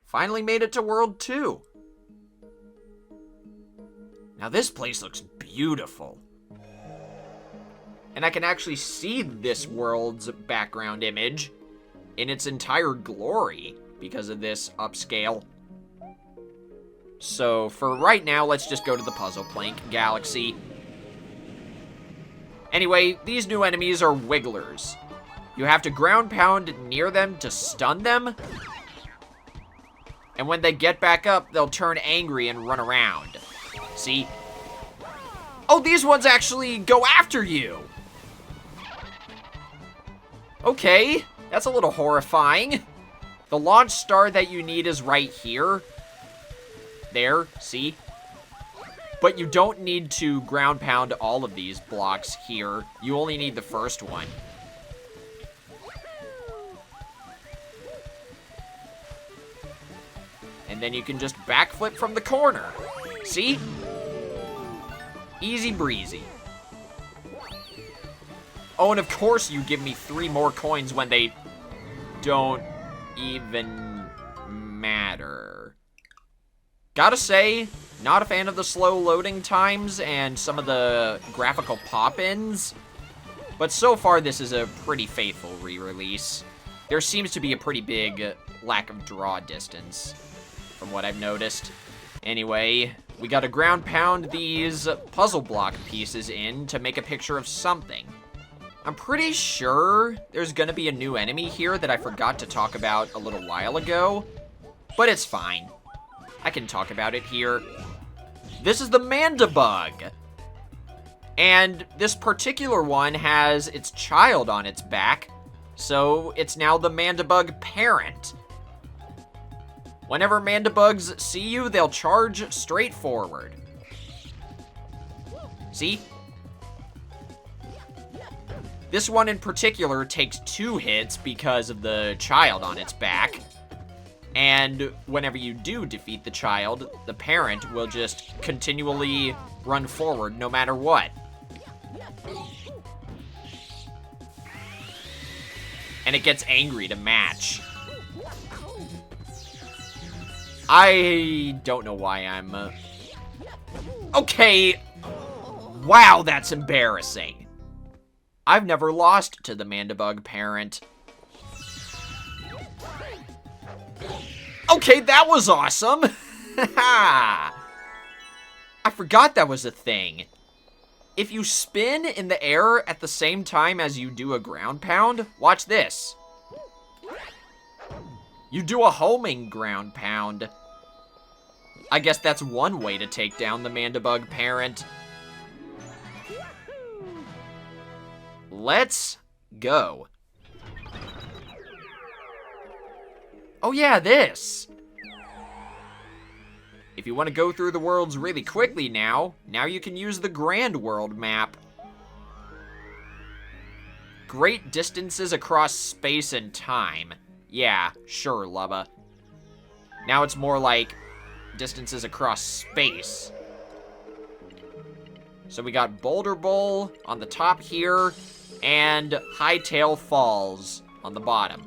Finally made it to World 2. Now this place looks beautiful. And I can actually see this world's background image in its entire glory because of this upscale. So for right now, let's just go to the Puzzle Plank Galaxy. Anyway, these new enemies are Wigglers. You have to ground pound near them to stun them. And when they get back up, they'll turn angry and run around. See? Oh, these ones actually go after you! Okay, that's a little horrifying. The launch star that you need is right here. There, see? But you don't need to ground pound all of these blocks here. You only need the first one. And then you can just backflip from the corner. See? Easy breezy. Oh, and of course you give me 3 more coins when they don't even matter. Gotta say, not a fan of the slow loading times and some of the graphical pop-ins. But so far, this is a pretty faithful re-release. There seems to be a pretty big lack of draw distance, from what I've noticed. Anyway, we gotta ground pound these puzzle block pieces in to make a picture of something. I'm pretty sure there's gonna be a new enemy here that I forgot to talk about a little while ago, but it's fine. I can talk about it here. This is the Mandibug. And this particular one has its child on its back, so it's now the Mandibug parent. Whenever Mandibugs see you, they'll charge straight forward. See? This one in particular takes 2 hits because of the child on its back. And whenever you do defeat the child, the parent will just continually run forward no matter what. And it gets angry to match. I don't know why I'm... Okay. Wow, that's embarrassing. I've never lost to the Mandibug parent. Okay, that was awesome. I forgot that was a thing. If you spin in the air at the same time as you do a ground pound, watch this. You do a homing ground pound. I guess that's one way to take down the Mandibug parent. Let's go. Oh yeah, this. If you want to go through the worlds really quickly now you can use the Grand World map. Great distances across space and time. Yeah, sure, Lubba. Now it's more like distances across space. So we got Boulder Bowl on the top here, and Hightail Falls on the bottom.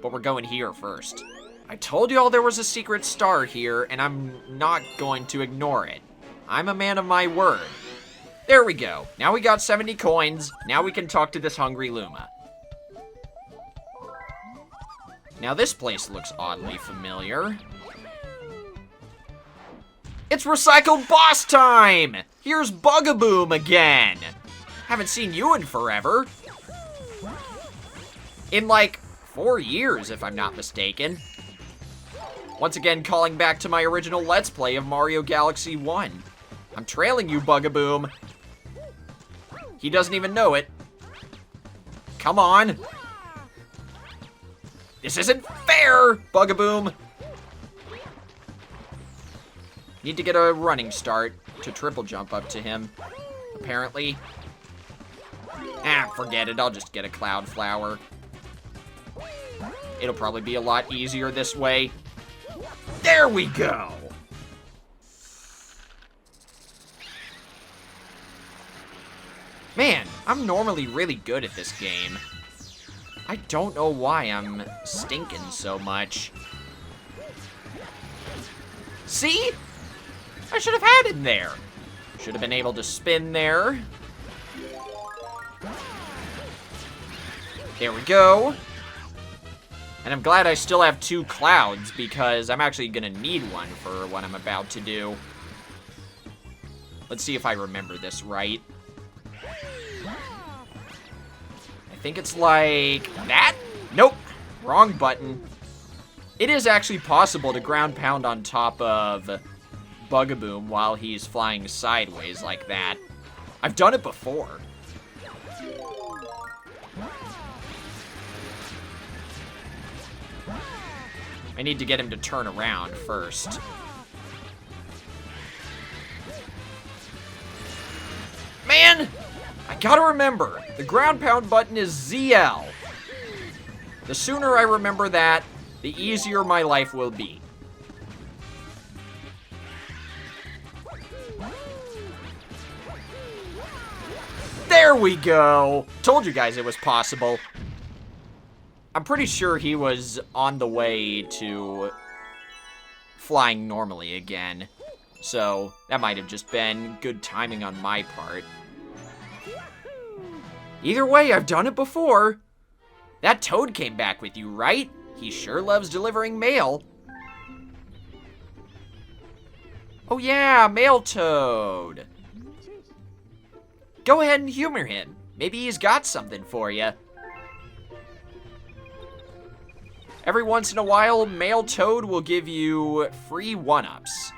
But we're going here first. I told you all there was a secret star here, and I'm not going to ignore it. I'm a man of my word. There we go. Now we got 70 coins. Now we can talk to this hungry Luma. Now this place looks oddly familiar. It's Recycled Boss time! Here's Bugaboom again! Haven't seen you in forever. In like 4 years, if I'm not mistaken. Once again, calling back to my original Let's Play of Mario Galaxy 1. I'm trailing you, Bugaboom. He doesn't even know it. Come on. This isn't fair, Bugaboom. Need to get a running start to triple jump up to him, apparently. Forget it. I'll just get a Cloud Flower. It'll probably be a lot easier this way. There we go! Man, I'm normally really good at this game. I don't know why I'm stinking so much. See? I should have had him there. Should have been able to spin there. There we go. And I'm glad I still have 2 clouds, because I'm actually gonna need one for what I'm about to do. Let's see if I remember this right. I think it's like that? Nope. Wrong button. It is actually possible to ground pound on top of Bugaboom while he's flying sideways like that. I've done it before. I need to get him to turn around first. Man! I gotta remember, the ground pound button is ZL. The sooner I remember that, the easier my life will be. There we go! Told you guys it was possible. I'm pretty sure he was on the way to flying normally again. So, that might have just been good timing on my part. Either way, I've done it before. That Toad came back with you, right? He sure loves delivering mail. Oh yeah, Mail Toad. Go ahead and humor him. Maybe he's got something for you. Every once in a while, Mail Toad will give you free 1-ups.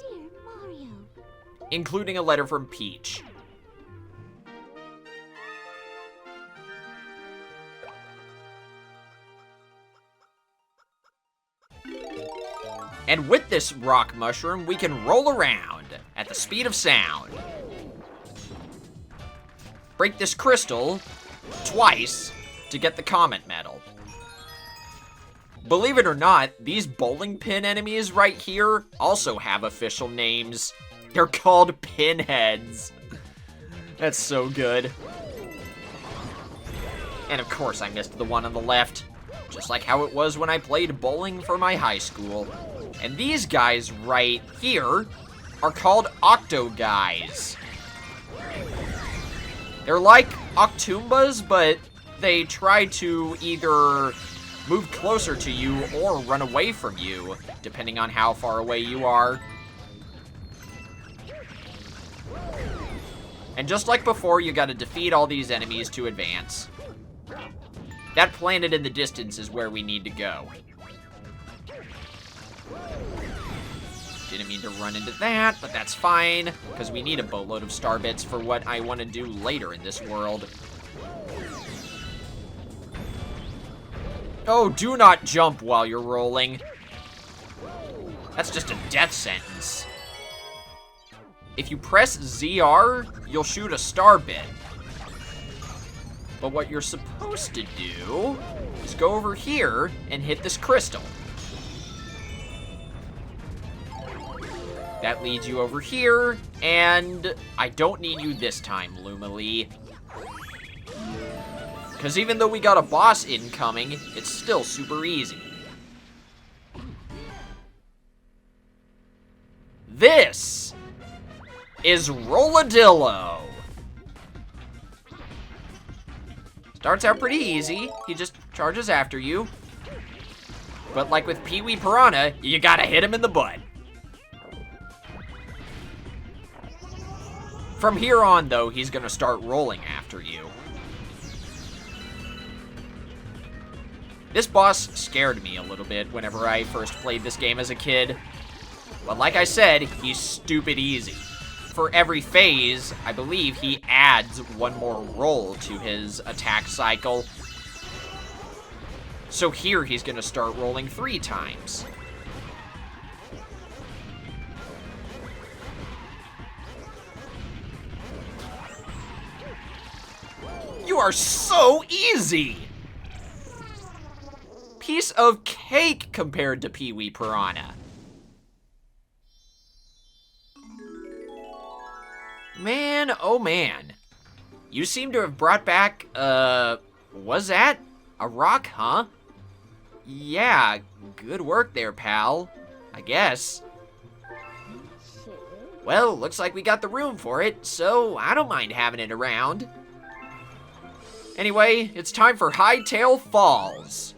Dear Mario. Including a letter from Peach. And with this rock mushroom, we can roll around at the speed of sound. Break this crystal twice to get the Comet Medal. Believe it or not, these bowling pin enemies right here also have official names. They're called pinheads. That's so good. And of course I missed the one on the left, just like how it was when I played bowling for my high school. And these guys right here are called Octo Guys. They're like Octoombas, but they try to either move closer to you or run away from you, depending on how far away you are. And just like before, you gotta defeat all these enemies to advance. That planet in the distance is where we need to go. Didn't mean to run into that, but that's fine, because we need a boatload of star bits for what I want to do later in this world. Oh, do not jump while you're rolling. That's just a death sentence. If you press ZR, you'll shoot a star bit. But what you're supposed to do is go over here and hit this crystal. That leads you over here, and I don't need you this time, Lumalee. Because even though we got a boss incoming, it's still super easy. This is Rolladillo. Starts out pretty easy. He just charges after you. But like with Pee-wee Piranha, you gotta hit him in the butt. From here on, though, he's gonna start rolling after you. This boss scared me a little bit whenever I first played this game as a kid. But like I said, he's stupid easy. For every phase, I believe he adds one more roll to his attack cycle. So here he's gonna start rolling 3 times. You are so easy! Piece of cake compared to Pee-wee Piranha. Man, oh man. You seem to have brought back, was that? A rock, huh? Yeah, Good work there, pal. I guess. Well, looks like we got the room for it, so I don't mind having it around. Anyway, it's time for Hightail Falls.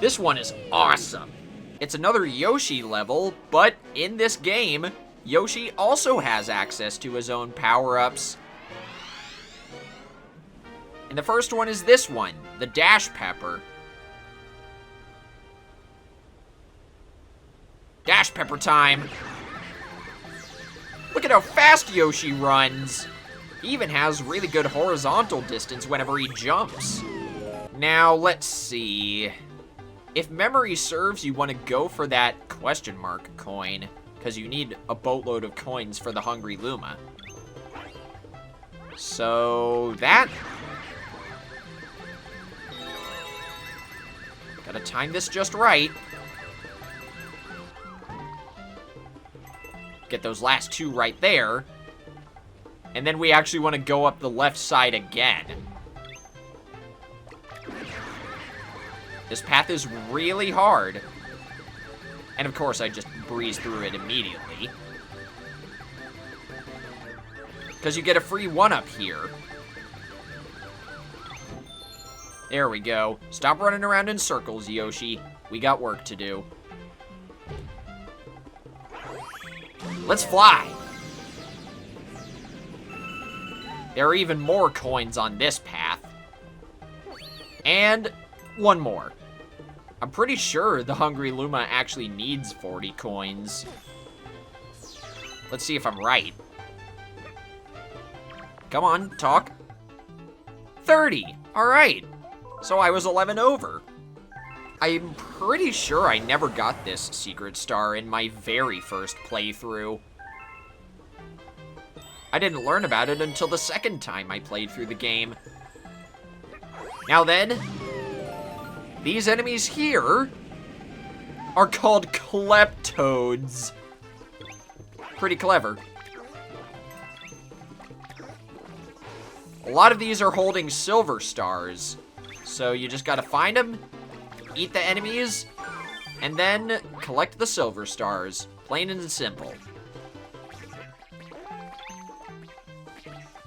This one is awesome. It's another Yoshi level, but in this game, Yoshi also has access to his own power-ups. And the first one is this one, the Dash Pepper. Dash Pepper time. Look at how fast Yoshi runs. He even has really good horizontal distance whenever he jumps. Now, let's see. If memory serves, you want to go for that question mark coin, because you need a boatload of coins for the Hungry Luma. So, that... Gotta time this just right. Get those last two right there. And then we actually want to go up the left side again. This path is really hard. And of course, I just breeze through it immediately. Because you get a free one-up here. There we go. Stop running around in circles, Yoshi. We got work to do. Let's fly! There are even more coins on this path. And one more. I'm pretty sure the Hungry Luma actually needs 40 coins. Let's see if I'm right. Come on, talk. 30! Alright. So I was 11 over. I'm pretty sure I never got this secret star in my very first playthrough. I didn't learn about it until the second time I played through the game. Now then, these enemies here are called Kleptoads. Pretty clever. A lot of these are holding silver stars, so you just gotta find them, eat the enemies, and then collect the silver stars. Plain and simple.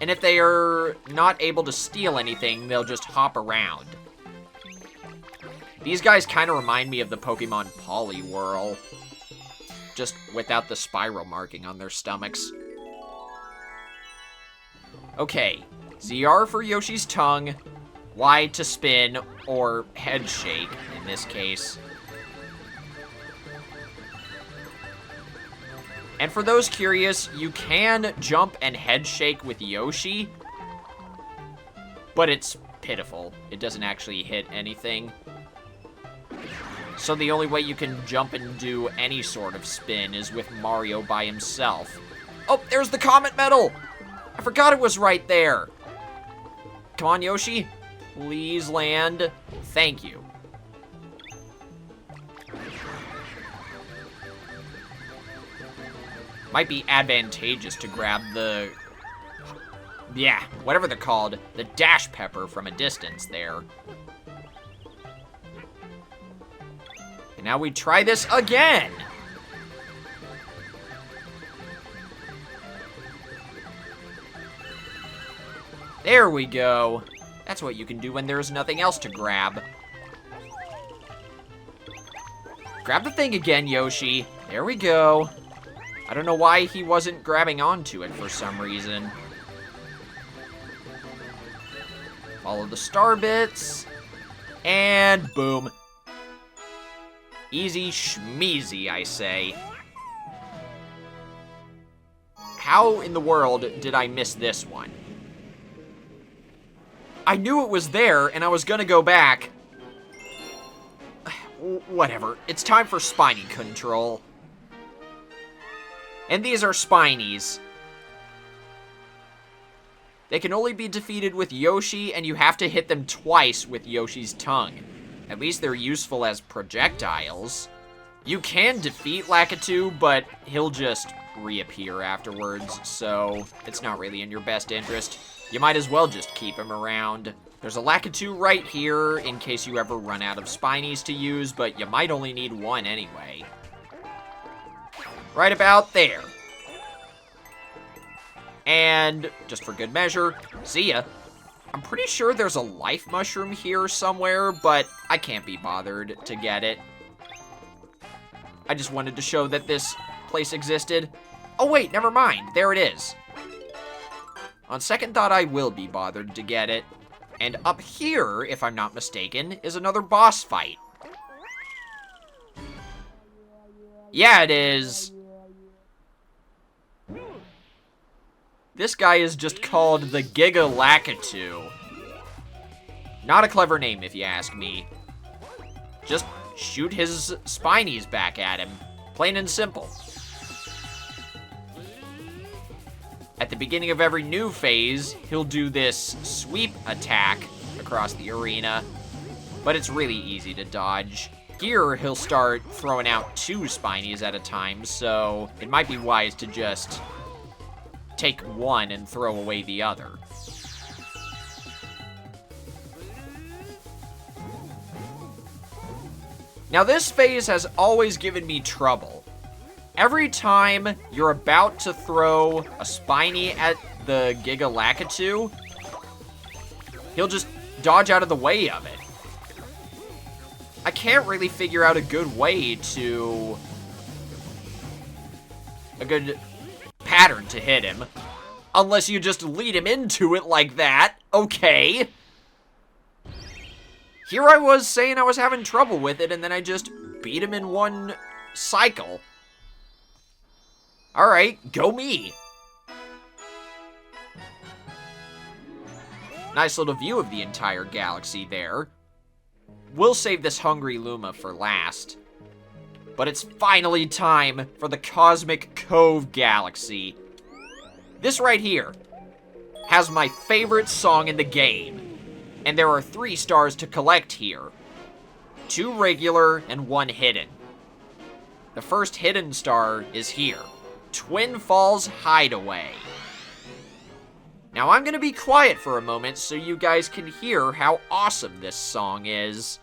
And if they are not able to steal anything, they'll just hop around. These guys kind of remind me of the Pokemon Poliwhirl, just without the spiral marking on their stomachs. Okay, ZR for Yoshi's tongue, Y to spin, or head shake in this case. And for those curious, you can jump and head shake with Yoshi, but it's pitiful. It doesn't actually hit anything. So the only way you can jump and do any sort of spin is with Mario by himself. Oh, there's the Comet Medal! I forgot it was right there. Come on, Yoshi. Please land. Thank you. Might be advantageous to grab the... yeah, whatever they're called. The Dash Pepper from a distance there. And now we try this again. There we go. That's what you can do when there's nothing else to grab. Grab the thing again, Yoshi. There we go. I don't know why he wasn't grabbing onto it for some reason. Follow the star bits. And boom. Easy schmeezy, I say. How in the world did I miss this one? I knew it was there, and I was gonna go back. Whatever. It's time for Spiny Control. And these are Spinies. They can only be defeated with Yoshi, and you have to hit them twice with Yoshi's tongue. At least they're useful as projectiles. You can defeat Lakitu, but he'll just reappear afterwards, so it's not really in your best interest. You might as well just keep him around. There's a Lakitu right here in case you ever run out of Spinies to use, but you might only need one anyway. Right about there. And, just for good measure, see ya. I'm pretty sure there's a life mushroom here somewhere, but I can't be bothered to get it. I just wanted to show that this place existed. Oh wait, never mind. There it is. On second thought, I will be bothered to get it. And up here, if I'm not mistaken, is another boss fight. Yeah, it is. This guy is just called the Giga Lakitu. Not a clever name, if you ask me. Just shoot his Spinies back at him. Plain and simple. At the beginning of every new phase, he'll do this sweep attack across the arena, but it's really easy to dodge. Here, he'll start throwing out 2 Spinies at a time, so it might be wise to just take one and throw away the other. Now, this phase has always given me trouble. Every time you're about to throw a Spiny at the Giga Lakitu, he'll just dodge out of the way of it. I can't really figure out a good way to... a good pattern to hit him. Unless you just lead him into it like that. Okay. Here I was saying I was having trouble with it, and then I just beat him in one cycle. Alright, go me. Nice little view of the entire galaxy there. We'll save this Hungry Luma for last. But it's finally time for the Cosmic Cove Galaxy. This right here has my favorite song in the game. And there are 3 stars to collect here. 2 regular and 1 hidden. The first hidden star is here. Twin Falls Hideaway. Now I'm gonna be quiet for a moment so you guys can hear how awesome this song is.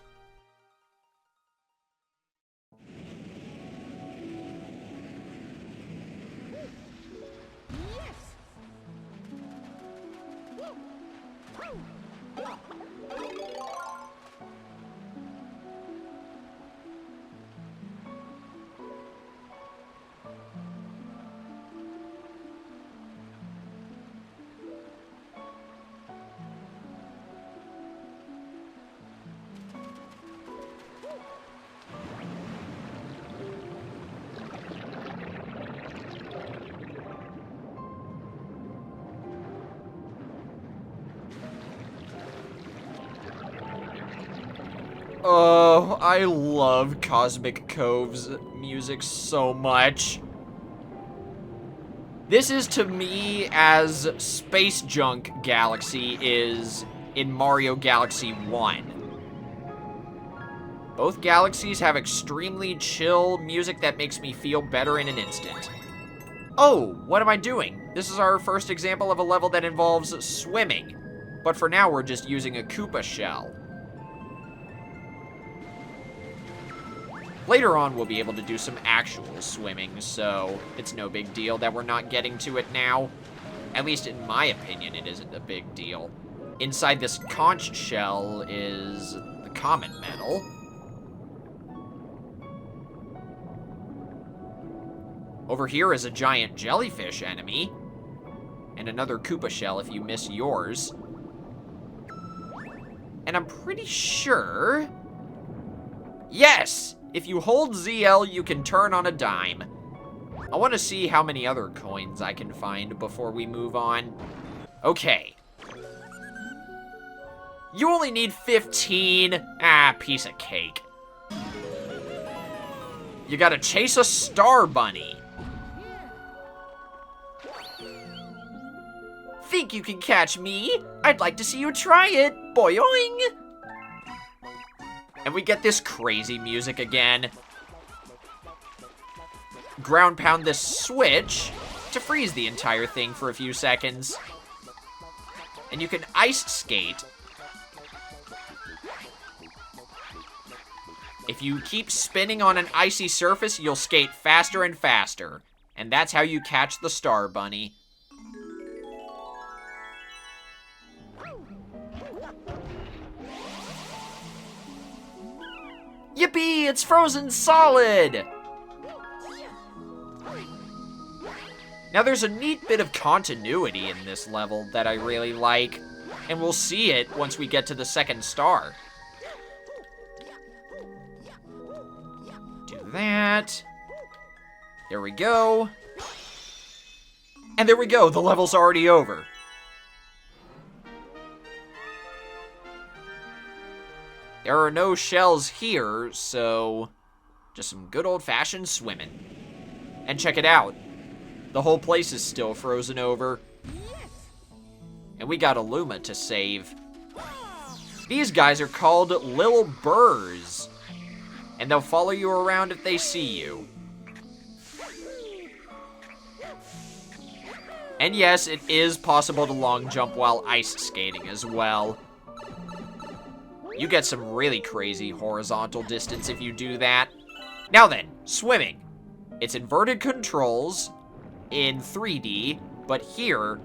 Oh, I love Cosmic Cove's music so much. This is to me as Space Junk Galaxy is in Mario Galaxy 1. Both galaxies have extremely chill music that makes me feel better in an instant. Oh, what am I doing? This is our first example of a level that involves swimming. But for now, we're just using a Koopa shell. Later on, we'll be able to do some actual swimming, so it's no big deal that we're not getting to it now. At least in my opinion, it isn't a big deal. Inside this conch shell is the common metal. Over here is a giant jellyfish enemy. And another Koopa shell if you miss yours. And I'm pretty sure... Yes! If you hold ZL, you can turn on a dime. I want to see how many other coins I can find before we move on. Okay. You only need 15. Ah, piece of cake. You gotta chase a star bunny. Think you can catch me? I'd like to see you try it. Boing! And we get this crazy music again. Ground pound this switch to freeze the entire thing for a few seconds. And you can ice skate If you keep spinning on an icy surface, you'll skate faster and faster. And that's how you catch the Star Bunny. Yippee! It's frozen solid! Now there's a neat bit of continuity in this level that I really like, and we'll see it once we get to the second star. Do that. There we go. And there we go, the level's already over. There are no shells here, so just some good old-fashioned swimming. And check it out. The whole place is still frozen over. And we got a Luma to save. These guys are called Lil Burrs. And they'll follow you around if they see you. And yes, it is possible to long jump while ice skating as well. You get some really crazy horizontal distance if you do that. Now then, swimming. It's inverted controls in 3D, but here,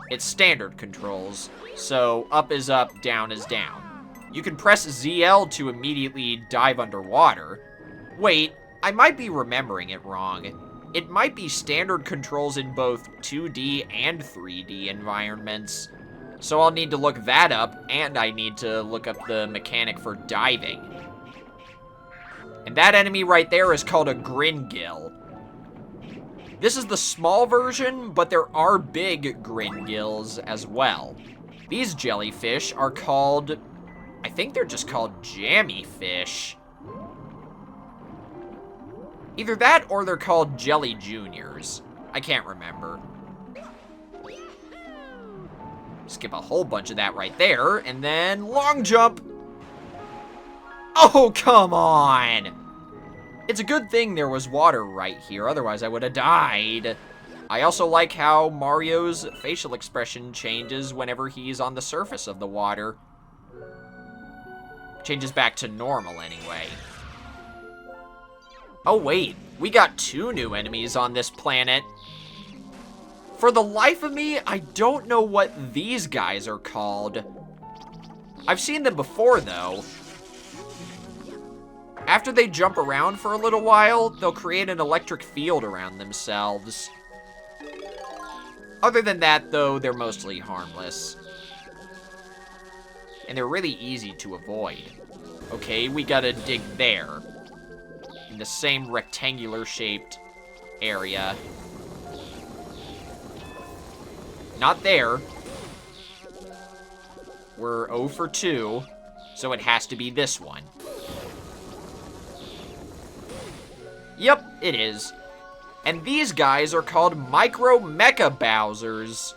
it's standard controls. So up is up, down is down. You can press ZL to immediately dive underwater. Wait, I might be remembering it wrong. It might be standard controls in both 2D and 3D environments. So I'll need to look that up, and I need to look up the mechanic for diving. And that enemy right there is called a Gringill. This is the small version, but there are big Gringills as well. These jellyfish are called, I think they're just called jammy fish. Either that or they're called Jelly Juniors. I can't remember. Skip a whole bunch of that right there, and then long jump. Oh, come on! It's a good thing there was water right here, otherwise I would have died. I also like how Mario's facial expression changes whenever he's on the surface of the water. Changes back to normal anyway. Oh wait, we got 2 new enemies on this planet. For the life of me, I don't know what these guys are called. I've seen them before though. After they jump around for a little while, they'll create an electric field around themselves. Other than that though, they're mostly harmless. And they're really easy to avoid. Okay, we gotta dig there. In the same rectangular shaped area. Not there. We're 0 for 2, so it has to be this one. Yep, it is. And these guys are called Micro Mecha Bowsers.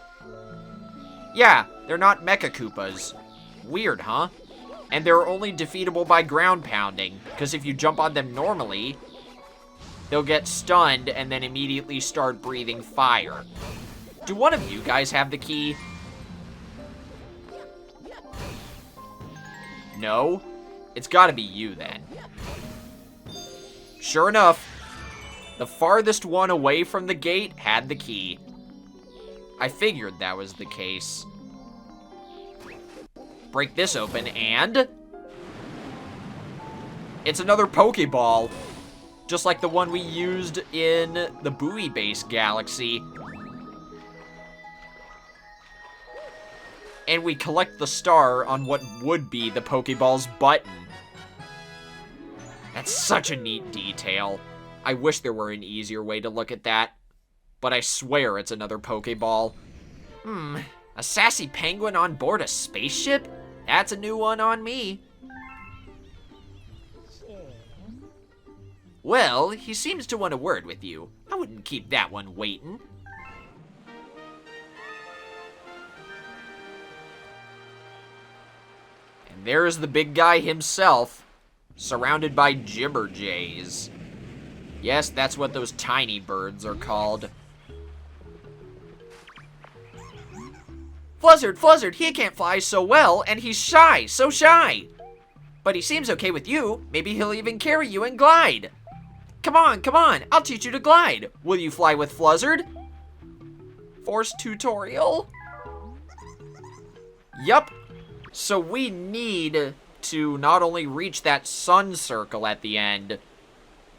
Yeah, they're not Mecha Koopas. Weird, huh? And they're only defeatable by ground pounding, because if you jump on them normally, they'll get stunned and then immediately start breathing fire. Do one of you guys have the key? No? It's gotta be you then. Sure enough, the farthest one away from the gate had the key. I figured that was the case. Break this open and... it's another Pokeball. Just like the one we used in the Bowie Base Galaxy. And we collect the star on what would be the Pokeball's button. That's such a neat detail. I wish there were an easier way to look at that. But I swear it's another Pokeball. A sassy penguin on board a spaceship? That's a new one on me. Well, he seems to want a word with you. I wouldn't keep that one waiting. And there's the big guy himself, surrounded by Jibberjays. Yes, that's what those tiny birds are called. Fluzzard, he can't fly so well, and he's shy, so shy. But he seems okay with you. Maybe he'll even carry you and glide. Come on, come on. I'll teach you to glide. Will you fly with Fluzzard? Force tutorial? Yup. So we need to not only reach that sun circle at the end,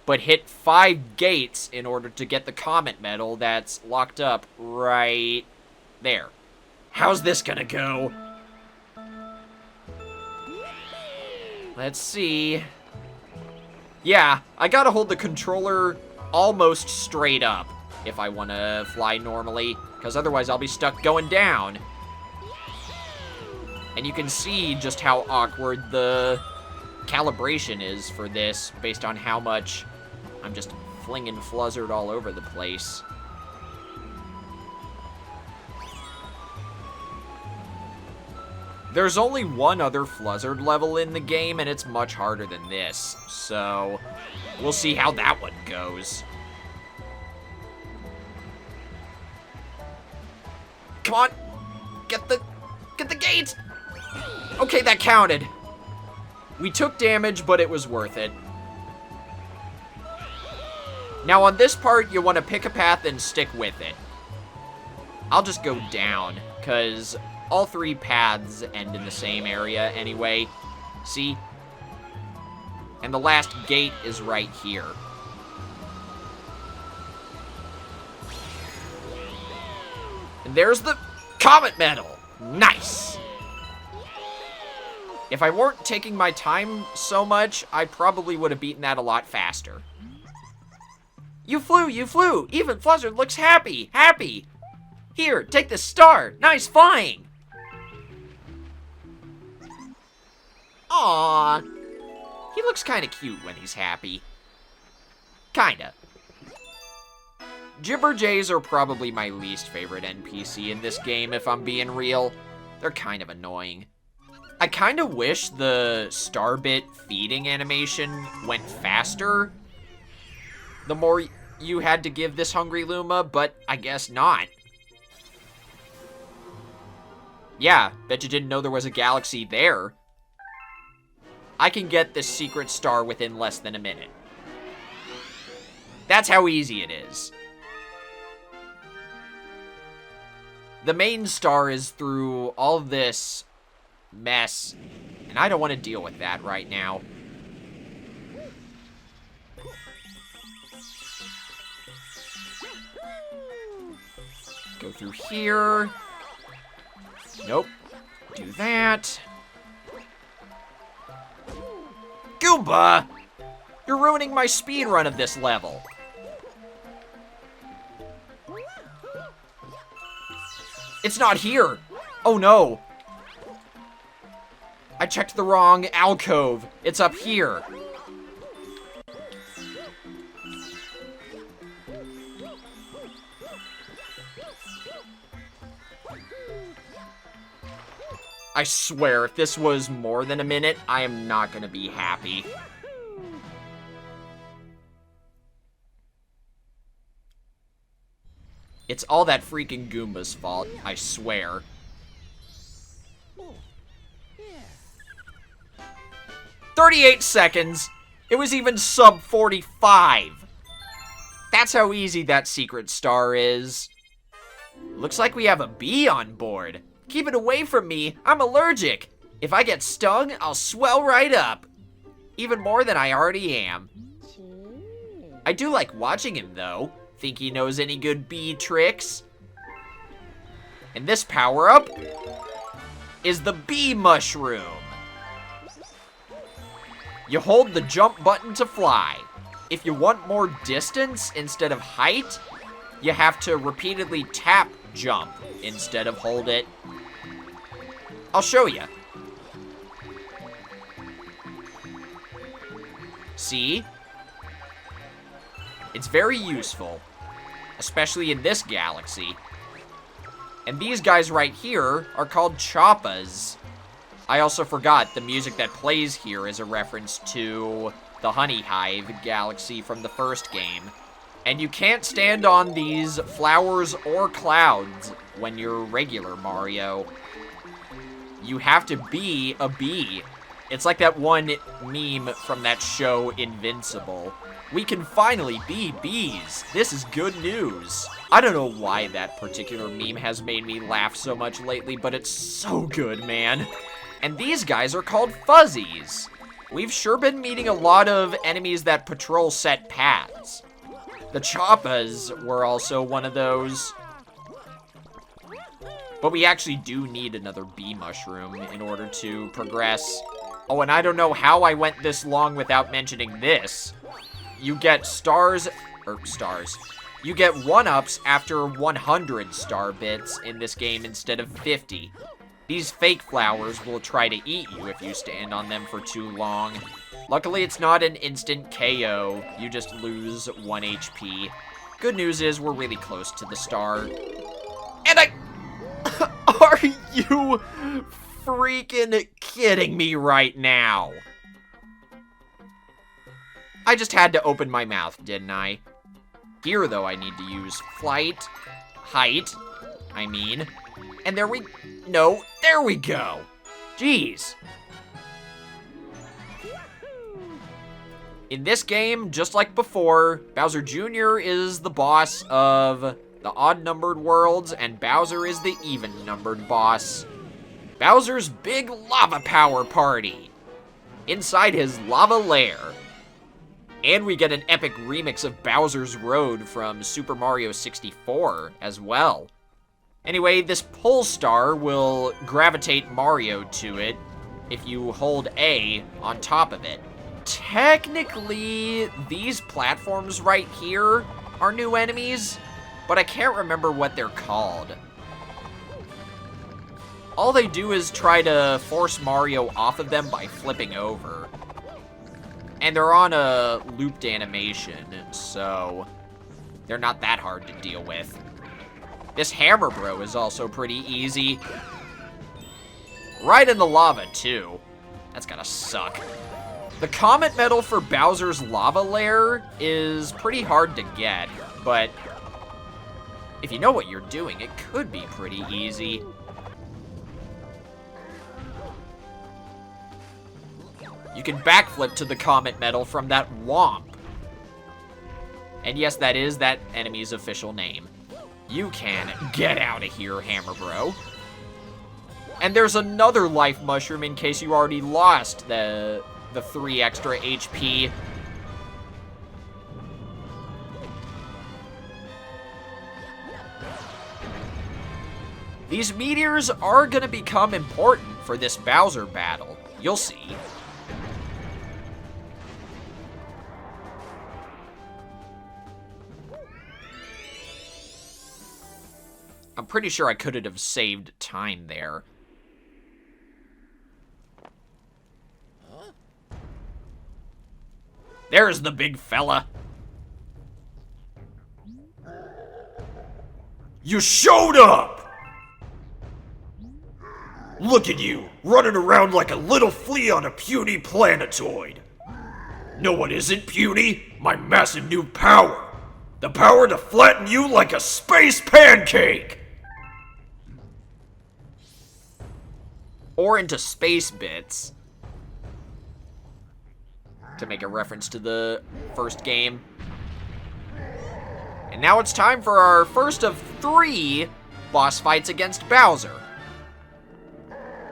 but hit 5 gates in order to get the Comet Medal that's locked up right there. How's this gonna go? Let's see. Yeah, I gotta hold the controller almost straight up if I want to fly normally, because otherwise I'll be stuck going down. And you can see just how awkward the calibration is for this based on how much I'm just flinging Fluzzard all over the place. There's only one other Fluzzard level in the game, and it's much harder than this, so we'll see how that one goes. Come on! Get the gate! Okay, that counted. We took damage, but it was worth it. Now on this part, you want to pick a path and stick with it. I'll just go down, because all 3 paths end in the same area anyway. See? And the last gate is right here. And there's the Comet Medal. Nice! If I weren't taking my time so much, I probably would have beaten that a lot faster. You flew, you flew! Even Fluzzard looks happy! Happy! Here, take this star! Nice flying! Aww. He looks kinda cute when he's happy. Kinda. Jibberjays are probably my least favorite NPC in this game, if I'm being real. They're kind of annoying. I kinda wish the Starbit feeding animation went faster the more you had to give this Hungry Luma, but I guess not. Yeah, bet you didn't know there was a galaxy there. I can get this secret star within less than a minute. That's how easy it is. The main star is through all this mess, and I don't want to deal with that right now. Go through here. Nope. Do that. Goomba! You're ruining my speed run of this level. It's not here. Oh no. I checked the wrong alcove. It's up here. I swear, if this was more than a minute, I am not gonna be happy. It's all that freaking Goomba's fault, I swear. 38 seconds! It was even sub 45! That's how easy that secret star is. Looks like we have a bee on board. Keep it away from me, I'm allergic. If I get stung, I'll swell right up. Even more than I already am. I do like watching him though. Think he knows any good bee tricks? And this power-up is the bee mushroom. You hold the jump button to fly. If you want more distance instead of height, you have to repeatedly tap jump instead of hold it. I'll show you. See? It's very useful, especially in this galaxy. And these guys right here are called Choppas. I also forgot the music that plays here is a reference to the Honey Hive galaxy from the first game. And you can't stand on these flowers or clouds when you're regular Mario. You have to be a bee It's like that one meme from that show, Invincible. We can finally be bees. This is good news. I don't know why that particular meme has made me laugh so much lately, but it's so good, man. And these guys are called Fuzzies. We've sure been meeting a lot of enemies that patrol set paths. The Choppas were also one of those. But we actually do need another bee mushroom in order to progress. Oh, and I don't know how I went this long without mentioning this. You get you get 1-ups after 100 star bits in this game instead of 50. These fake flowers will try to eat you if you stand on them for too long. Luckily, it's not an instant KO. You just lose 1 HP. Good news is we're really close to the star. And Are you freaking kidding me right now? I just had to open my mouth, didn't I? Here, though, I need to use height, and there we go. Jeez. In this game, just like before, Bowser Jr. is the boss of the odd-numbered worlds, and Bowser is the even-numbered boss. Bowser's big lava power party inside his lava lair. And we get an epic remix of Bowser's Road from Super Mario 64 as well. Anyway, this pole star will gravitate Mario to it if you hold A on top of it. Technically, these platforms right here are new enemies, but I can't remember what they're called. All they do is try to force Mario off of them by flipping over. And they're on a looped animation, so they're not that hard to deal with. This Hammer Bro is also pretty easy. Right in the lava, too. That's gotta suck. The Comet Medal for Bowser's lava lair is pretty hard to get, but if you know what you're doing, it could be pretty easy. You can backflip to the Comet Medal from that Womp. And yes, that is that enemy's official name. You can get out of here, Hammer Bro. And there's another life mushroom in case you already lost the 3 extra HP. These meteors are gonna become important for this Bowser battle. You'll see. I'm pretty sure I could have saved time there. There's the big fella. You showed up! Look at you, running around like a little flea on a puny planetoid. No, what isn't puny? My massive new power. The power to flatten you like a space pancake! Or into space bits. To make a reference to the first game. And now it's time for our first of 3 boss fights against Bowser.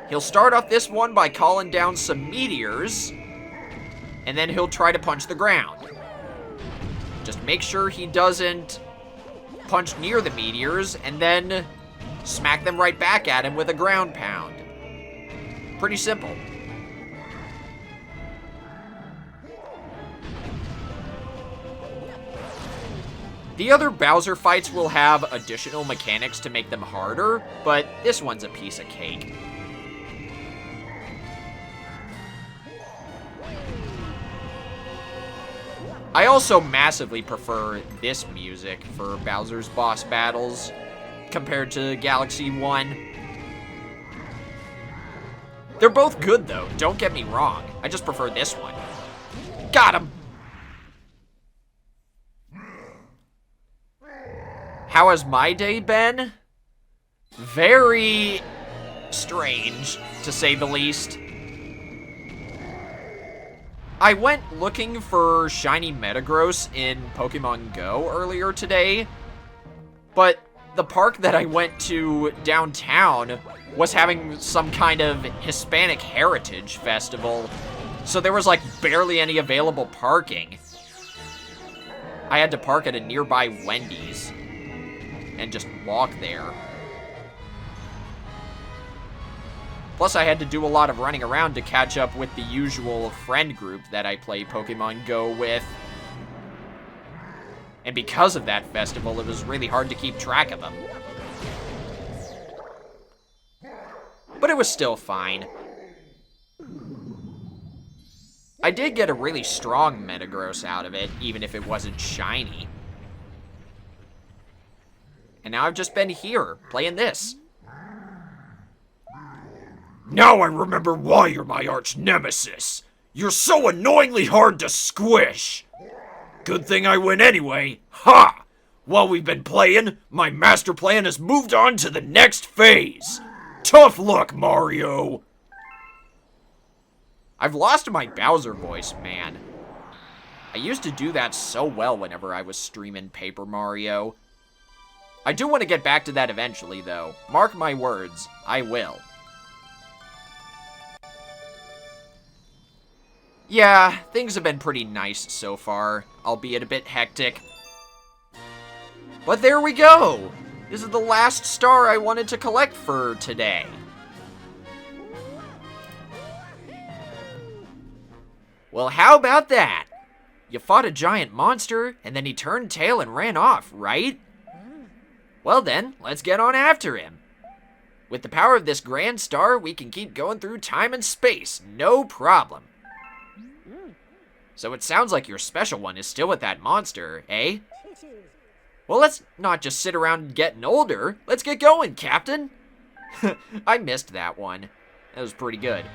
He'll start off this one by calling down some meteors, and then he'll try to punch the ground. Just make sure he doesn't punch near the meteors, and then smack them right back at him with a ground pound. Pretty simple. The other Bowser fights will have additional mechanics to make them harder, but this one's a piece of cake. I also massively prefer this music for Bowser's boss battles compared to Galaxy 1. They're both good, though. Don't get me wrong. I just prefer this one. Got him! How has my day been? Very strange, to say the least. I went looking for shiny Metagross in Pokemon Go earlier today, but the park that I went to downtown was having some kind of Hispanic Heritage Festival, so there was like barely any available parking. I had to park at a nearby Wendy's and just walk there. Plus, I had to do a lot of running around to catch up with the usual friend group that I play Pokemon Go with. And because of that festival, it was really hard to keep track of them. But it was still fine. I did get a really strong Metagross out of it, even if it wasn't shiny. And now I've just been here, playing this. Now I remember why you're my arch nemesis. You're so annoyingly hard to squish. Good thing I win anyway. Ha! While we've been playing, my master plan has moved on to the next phase. Tough luck, Mario. I've lost my Bowser voice, man. I used to do that so well whenever I was streaming Paper Mario. I do want to get back to that eventually, though. Mark my words, I will. Yeah, things have been pretty nice so far, albeit a bit hectic. But there we go! This is the last star I wanted to collect for today. Well, how about that? You fought a giant monster, and then he turned tail and ran off, right? Well then, let's get on after him. With the power of this grand star, we can keep going through time and space, no problem. So it sounds like your special one is still with that monster, eh? Well, let's not just sit around getting older. Let's get going, Captain. I missed that one. That was pretty good.